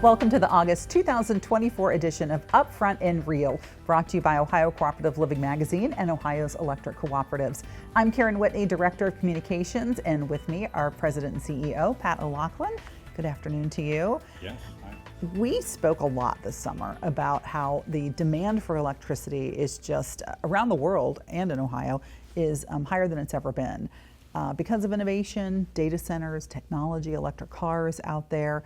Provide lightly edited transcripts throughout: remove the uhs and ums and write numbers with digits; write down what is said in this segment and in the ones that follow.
Welcome to the August 2024 edition of Upfront and Real, brought to you by Ohio Cooperative Living Magazine and Ohio's Electric Cooperatives. I'm Karen Whitney, Director of Communications, and with me, our President and CEO, Pat O'Loughlin. Good afternoon to you. Yes. We spoke a lot this summer about how the demand for electricity is just around the world and in Ohio is higher than it's ever been because of innovation, data centers, technology, electric cars out there.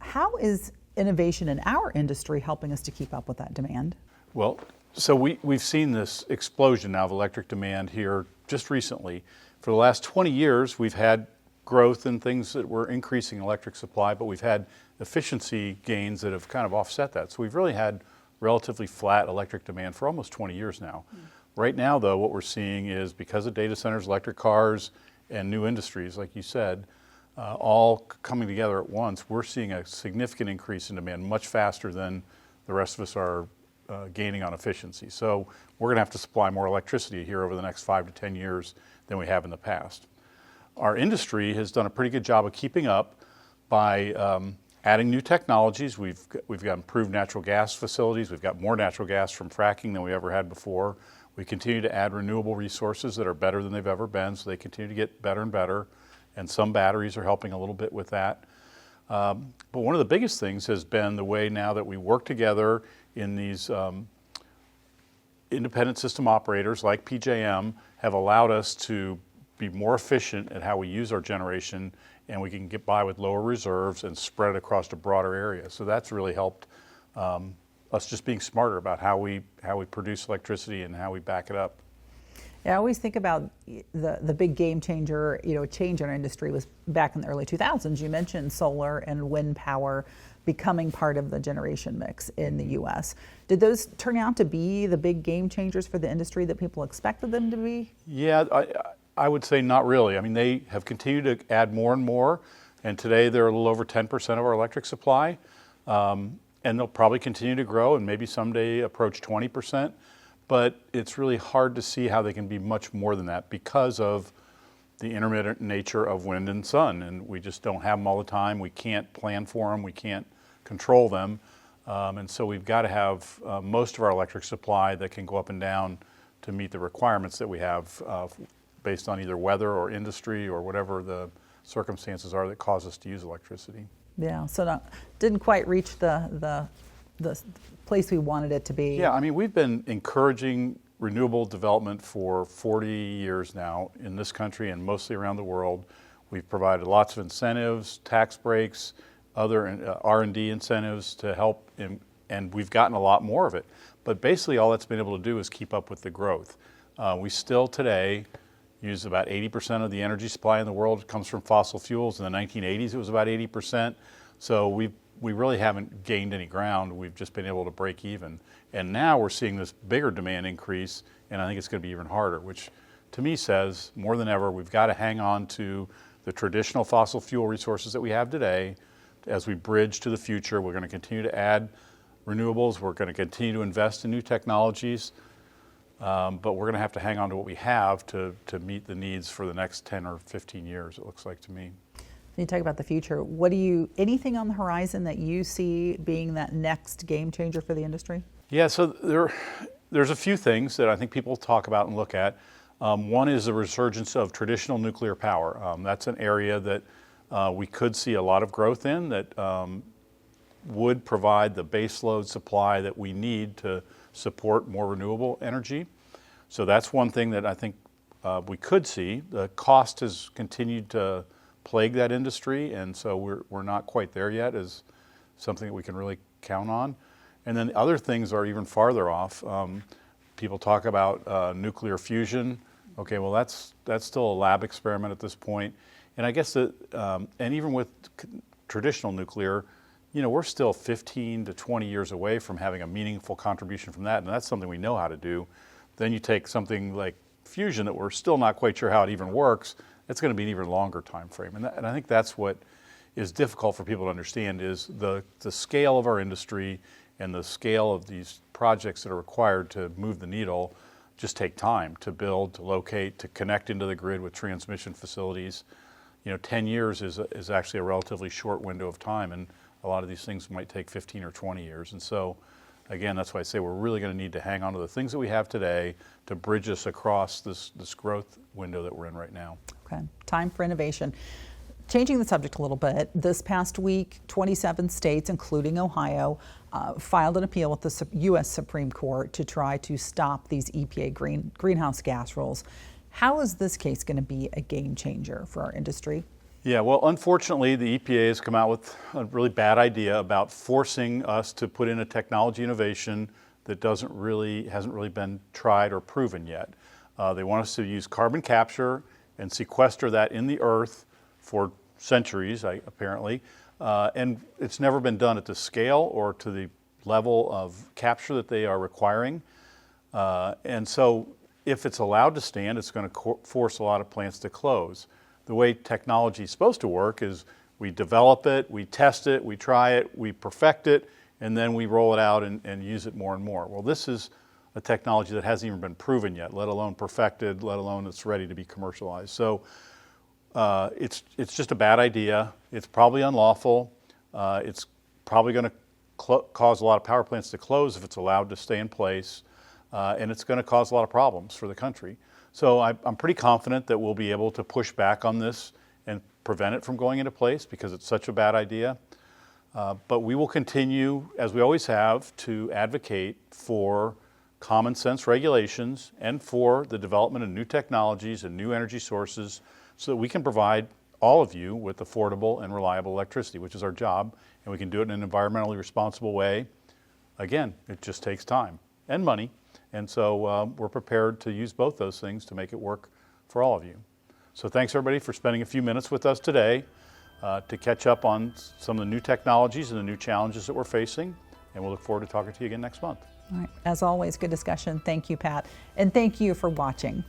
How is innovation in our industry helping us to keep up with that demand? Well, so we've seen this explosion now of electric demand here just recently. For the last 20 years, we've had growth in things that were increasing electric supply, but we've had efficiency gains that have kind of offset that. So we've really had relatively flat electric demand for almost 20 years now. Right now, though, what we're seeing is because of data centers, electric cars, and new industries, like you said, all coming together at once, we're seeing a significant increase in demand, much faster than the rest of us are gaining on efficiency. So we're going to have to supply more electricity here over the next 5 to 10 years than we have in the past. Our industry has done a pretty good job of keeping up by adding new technologies. We've got improved natural gas facilities. We've got more natural gas from fracking than we ever had before. We continue to add renewable resources that are better than they've ever been, so they continue to get better and better. And some batteries are helping a little bit with that. But one of the biggest things has been the way now that we work together in these independent system operators like PJM have allowed us to be more efficient at how we use our generation, and we can get by with lower reserves and spread it across a broader area. So that's really helped us just being smarter about how we produce electricity and how we back it up. Yeah, I always think about the big game changer, change in our industry was back in the early 2000s. You mentioned solar and wind power becoming part of the generation mix in the U.S. Did those turn out to be the big game changers for the industry that people expected them to be? Yeah, I would say not really. I mean, they have continued to add more and more, and today they're a little over 10% of our electric supply, and they'll probably continue to grow and maybe someday approach 20%. But it's really hard to see how they can be much more than that because of the intermittent nature of wind and sun. And we just don't have them all the time. We can't plan for them. We can't control them. And so we've got to have most of our electric supply that can go up and down to meet the requirements that we have based on either weather or industry or whatever the circumstances are that cause us to use electricity. Yeah, so didn't quite reach the place we wanted it to be. Yeah, I mean, we've been encouraging renewable development for 40 years now in this country and mostly around the world. We've provided lots of incentives, tax breaks, other R&D incentives to help, and we've gotten a lot more of it. But basically all that's been able to do is keep up with the growth. We still today use about 80% of the energy supply in the world comes from fossil fuels. In the 1980s, it was about 80%. So we really haven't gained any ground. We've just been able to break even. And now we're seeing this bigger demand increase, and I think it's going to be even harder, which to me says more than ever, we've got to hang on to the traditional fossil fuel resources that we have today. As we bridge to the future, we're going to continue to add renewables. We're going to continue to invest in new technologies. But we're going to have to hang on to what we have to meet the needs for the next 10 or 15 years, it looks like to me. You talk about the future. Anything on the horizon that you see being that next game changer for the industry? Yeah, so there's a few things that I think people talk about and look at. One is the resurgence of traditional nuclear power. That's an area that we could see a lot of growth in that would provide the baseload supply that we need to support more renewable energy. So that's one thing that I think we could see. The cost has continued to plague that industry, and so we're not quite there yet as something that we can really count on. And then the other things are even farther off. People talk about nuclear fusion. Okay, well that's still a lab experiment at this point. And I guess that, and even with traditional nuclear, we're still 15 to 20 years away from having a meaningful contribution from that, and that's something we know how to do. Then you take something like fusion that we're still not quite sure how it even works. It's going to be an even longer time frame. And I think that's what is difficult for people to understand is the scale of our industry and the scale of these projects that are required to move the needle just take time to build, to locate, to connect into the grid with transmission facilities. 10 years is actually a relatively short window of time, and A lot of these things might take 15 or 20 years. And so, again, that's why I say we're really going to need to hang on to the things that we have today to bridge us across this growth window that we're in right now. Okay, time for innovation. Changing the subject a little bit, this past week, 27 states, including Ohio, filed an appeal with the U.S. Supreme Court to try to stop these EPA greenhouse gas rules. How is this case going to be a game changer for our industry? Yeah, well, unfortunately, the EPA has come out with a really bad idea about forcing us to put in a technology innovation that hasn't really been tried or proven yet. They want us to use carbon capture and sequester that in the earth for centuries, apparently, and it's never been done at the scale or to the level of capture that they are requiring. And so if it's allowed to stand, it's going to force a lot of plants to close. The way technology is supposed to work is we develop it, we test it, we try it, we perfect it, and then we roll it out and use it more and more. Well, this is a technology that hasn't even been proven yet, let alone perfected, let alone it's ready to be commercialized. So it's just a bad idea. It's probably unlawful. It's probably going to cause a lot of power plants to close if it's allowed to stay in place, and it's going to cause a lot of problems for the country. So I'm pretty confident that we'll be able to push back on this and prevent it from going into place because it's such a bad idea. But we will continue, as we always have, to advocate for common sense regulations and for the development of new technologies and new energy sources so that we can provide all of you with affordable and reliable electricity, which is our job, and we can do it in an environmentally responsible way. Again, it just takes time and money, and so we're prepared to use both those things to make it work for all of you. So thanks everybody for spending a few minutes with us today to catch up on some of the new technologies and the new challenges that we're facing, and we'll look forward to talking to you again next month. All right. As always, good discussion. Thank you, Pat. And thank you for watching.